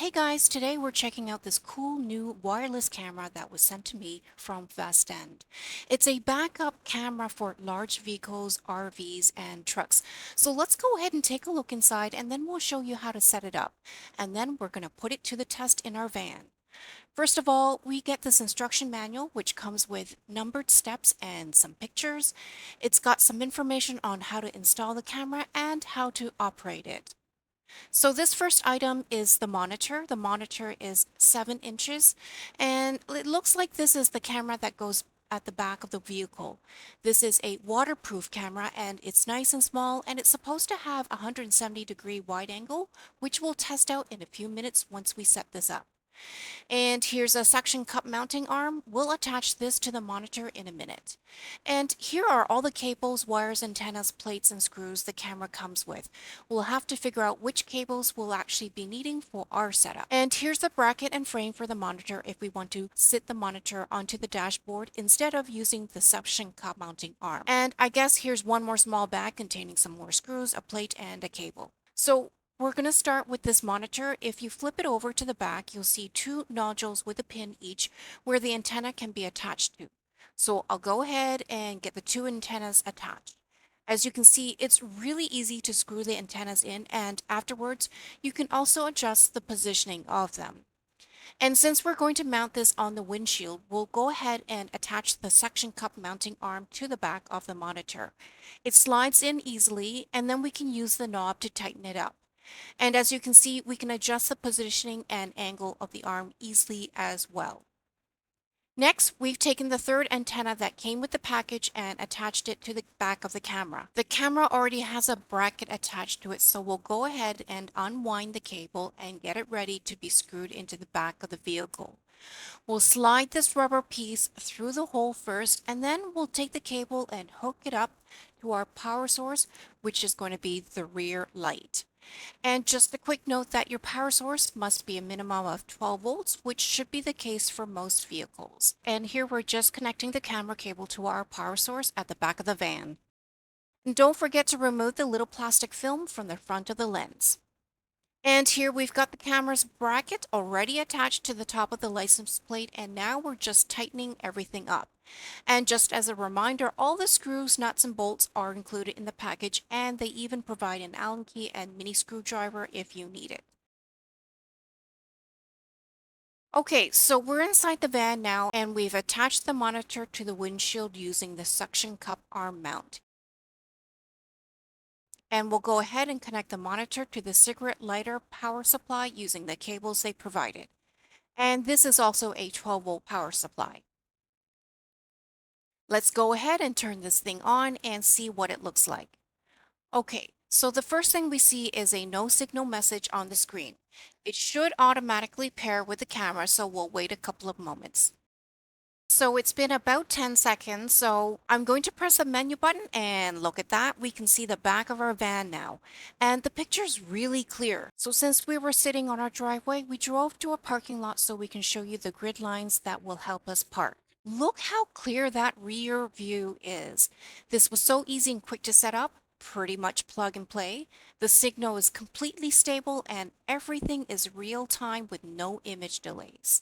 Hey guys, today we're checking out this cool new wireless camera that was sent to me from VASTEND. It's a backup camera for large vehicles, RVs, and trucks. So let's go ahead and take a look inside and then we'll show you how to set it up. And then we're going to put it to the test in our van. First of all, we get this instruction manual, which comes with numbered steps and some pictures. It's got some information on how to install the camera and how to operate it. So this first item is the monitor. The monitor is 7 inches, and it looks like this is the camera that goes at the back of the vehicle. This is a waterproof camera and it's nice and small, and it's supposed to have a 170-degree wide angle, which we'll test out in a few minutes once we set this up. And here's a suction cup mounting arm. We'll attach this to the monitor in a minute. And here are all the cables, wires, antennas, plates, and screws the camera comes with. We'll have to figure out which cables we'll actually be needing for our setup. And here's the bracket and frame for the monitor if we want to sit the monitor onto the dashboard instead of using the suction cup mounting arm. And I guess here's one more small bag containing some more screws, a plate, and a cable. So we're going to start with this monitor. If you flip it over to the back, you'll see two nodules with a pin each where the antenna can be attached to. So I'll go ahead and get the two antennas attached. As you can see, it's really easy to screw the antennas in, and afterwards you can also adjust the positioning of them. And since we're going to mount this on the windshield, we'll go ahead and attach the suction cup mounting arm to the back of the monitor. It slides in easily, and then we can use the knob to tighten it up. And as you can see, we can adjust the positioning and angle of the arm easily as well. Next, we've taken the third antenna that came with the package and attached it to the back of the camera. The camera already has a bracket attached to it, so we'll go ahead and unwind the cable and get it ready to be screwed into the back of the vehicle. We'll slide this rubber piece through the hole first, and then we'll take the cable and hook it up to our power source, which is going to be the rear light. And just a quick note that your power source must be a minimum of 12 volts, which should be the case for most vehicles. And here we're just connecting the camera cable to our power source at the back of the van. And don't forget to remove the little plastic film from the front of the lens. And here we've got the camera's bracket already attached to the top of the license plate, and now we're just tightening everything up. And just as a reminder, all the screws, nuts, and bolts are included in the package, and they even provide an Allen key and mini screwdriver if you need it. Okay, so we're inside the van now, and we've attached the monitor to the windshield using the suction cup arm mount. And we'll go ahead and connect the monitor to the cigarette lighter power supply using the cables they provided. And this is also a 12-volt power supply. Let's go ahead and turn this thing on and see what it looks like. Okay, so the first thing we see is a no signal message on the screen. It should automatically pair with the camera, so we'll wait a couple of moments. So it's been about 10 seconds, so I'm going to press the menu button, and look at that, we can see the back of our van now. And the picture's really clear. So since we were sitting on our driveway, we drove to a parking lot so we can show you the grid lines that will help us park. Look how clear that rear view is. This was so easy and quick to set up, pretty much plug and play. The signal is completely stable and everything is real time with no image delays.